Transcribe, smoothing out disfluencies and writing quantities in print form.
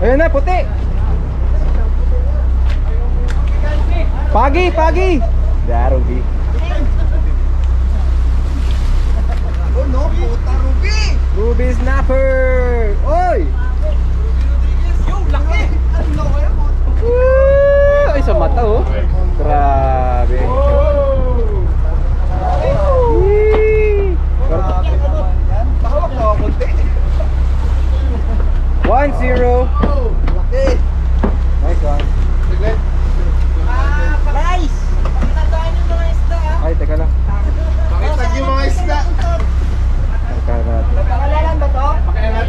Ayun na, puti. Pagi, pagi. There, Ruby. Oh no, puta Ruby! Ruby snapper. Oy! Yo, laki! Ang laki yan, puta. Woo! Ay, sa mata oh. Grabe. Yee! Grabe naman yan. Bahawak na ako konti. 1-0. Laki! Nice one. Saglit. Guys! Pakitandaan yung mga isda ah. Ay, teka lang. Pakitag yung mga isda. Teka natin. Pakalalan ba to? Pakialat.